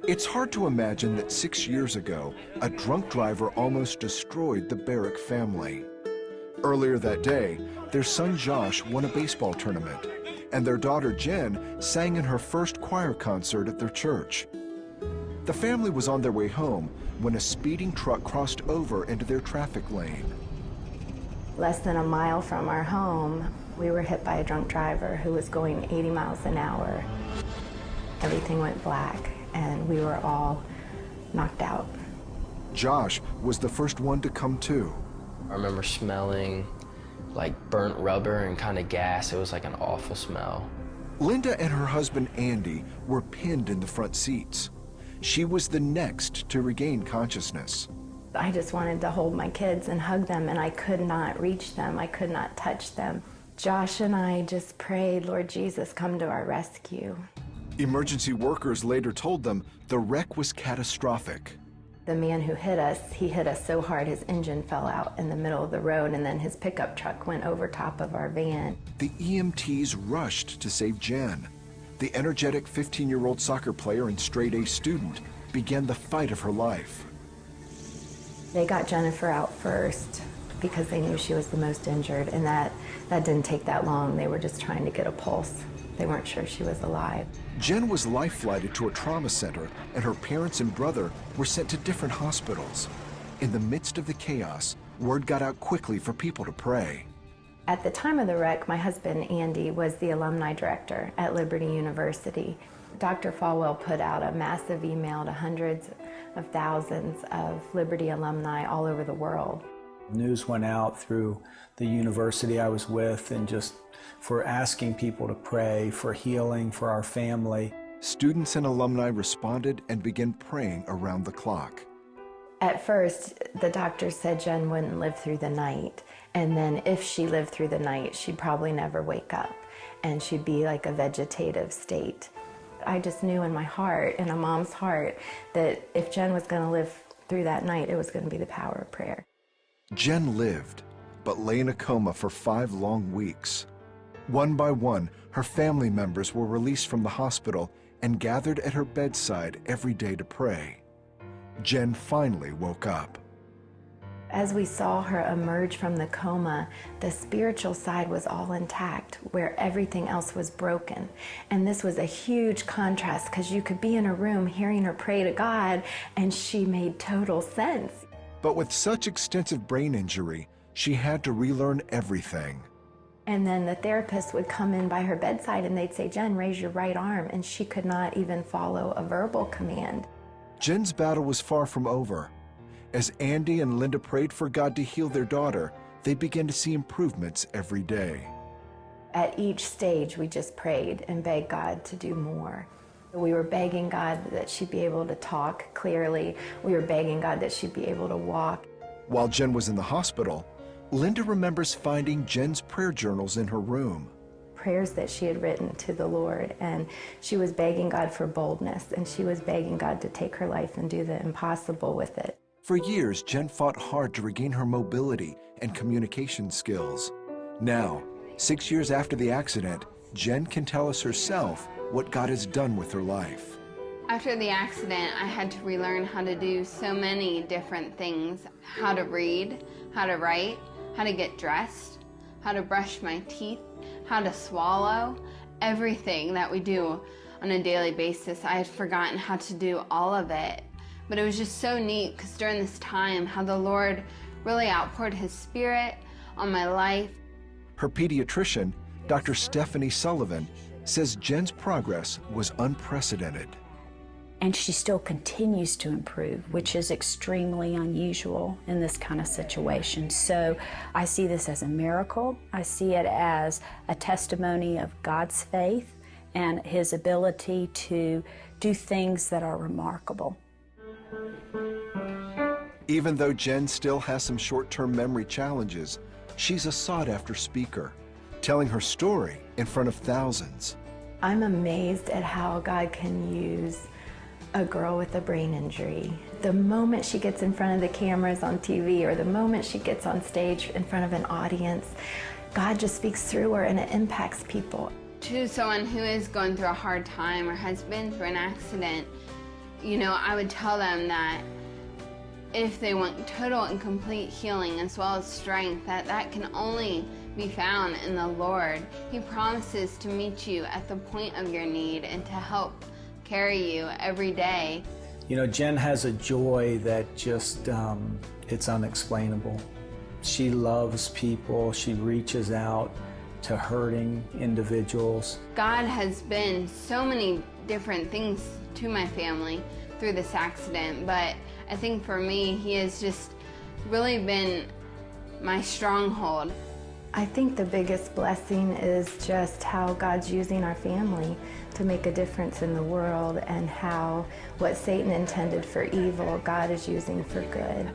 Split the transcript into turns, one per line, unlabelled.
It's hard to imagine that 6 years ago, a drunk driver almost destroyed the Barrick family. Earlier that day, their son Josh won a baseball tournament, and their daughter Jen sang in her first choir concert at their church. The family was on their way home when a speeding truck crossed over into their traffic lane.
Less than a mile from our home, we were hit by a drunk driver who was going 80 miles an hour. Everything went black, and we were all knocked out.
Josh was the first one to come to.
I remember smelling like burnt rubber and kind of gas. It was like an awful smell.
Linda and her husband Andy were pinned in the front seats. She was the next to regain consciousness.
I just wanted to hold my kids and hug them, and I could not reach them. I could not touch them. Josh and I just prayed, Lord Jesus, come to our rescue.
Emergency workers later told them the wreck was catastrophic.
The man who hit us, he hit us so hard his engine fell out in the middle of the road, and then his pickup truck went over top of our van.
The EMTs rushed to save Jen. The energetic 15-year-old soccer player and straight-A student began the fight of her life.
They got Jennifer out first because they knew she was the most injured, and that didn't take that long. They were just trying to get a pulse. They weren't sure she was alive.
Jen was life-flighted to a trauma center, and her parents and brother were sent to different hospitals. In the midst of the chaos, word got out quickly for people to pray.
At the time of the wreck, my husband, Andy, was the alumni director at Liberty University. Dr. Falwell put out a massive email to hundreds of thousands of Liberty alumni all over the world.
News went out through the university I was with, and just for asking people to pray for healing for our family.
Students and alumni responded and began praying around the clock.
At first, the doctor said Jen wouldn't live through the night, and then if she lived through the night, she'd probably never wake up, and she'd be like a vegetative state. I just knew in my heart, in a mom's heart, that if Jen was going to live through that night, it was going to be the power of prayer.
Jen lived, but lay in a coma for 5 long weeks. One by one, her family members were released from the hospital and gathered at her bedside every day to pray. Jen finally woke up.
As we saw her emerge from the coma, the spiritual side was all intact, where everything else was broken. And this was a huge contrast, because you could be in a room hearing her pray to God, and she made total sense.
But with such extensive brain injury, she had to relearn everything.
And then the therapist would come in by her bedside and they'd say, Jen, raise your right arm, and she could not even follow a verbal command.
Jen's battle was far from over. As Andy and Linda prayed for God to heal their daughter, they began to see improvements every day.
At each stage, we just prayed and begged God to do more. We were begging God that she'd be able to talk clearly. We were begging God that she'd be able to walk.
While Jen was in the hospital, Linda remembers finding Jen's prayer journals in her room.
Prayers that she had written to the Lord, and she was begging God for boldness, and she was begging God to take her life and do the impossible with it.
For years, Jen fought hard to regain her mobility and communication skills. Now, 6 years after the accident, Jen can tell us herself what God has done with her life.
After the accident, I had to relearn how to do so many different things. How to read, how to write, how to get dressed, how to brush my teeth, how to swallow. Everything that we do on a daily basis, I had forgotten how to do all of it. But it was just so neat, because during this time, how the Lord really outpoured His Spirit on my life.
Her pediatrician, Dr. Stephanie Sullivan, says Jen's progress was unprecedented.
And she still continues to improve, which is extremely unusual in this kind of situation. So I see this as a miracle. I see it as a testimony of God's faith and His ability to do things that are remarkable.
Even though Jen still has some short-term memory challenges, she's a sought-after speaker, telling her story in front of thousands.
I'm amazed at how God can use a girl with a brain injury. The moment she gets in front of the cameras on TV, or the moment she gets on stage in front of an audience, God just speaks through her and it impacts people.
To someone who is going through a hard time or has been through an accident, you know, I would tell them that if they want total and complete healing as well as strength, that can only be found in the Lord. He promises to meet you at the point of your need and to help carry you every day.
You know, Jen has a joy that just, it's unexplainable. She loves people. She reaches out to hurting individuals.
God has been so many different things to my family through this accident, but I think for me, He has just really been my stronghold.
I think the biggest blessing is just how God's using our family to make a difference in the world, and how what Satan intended for evil, God is using for good.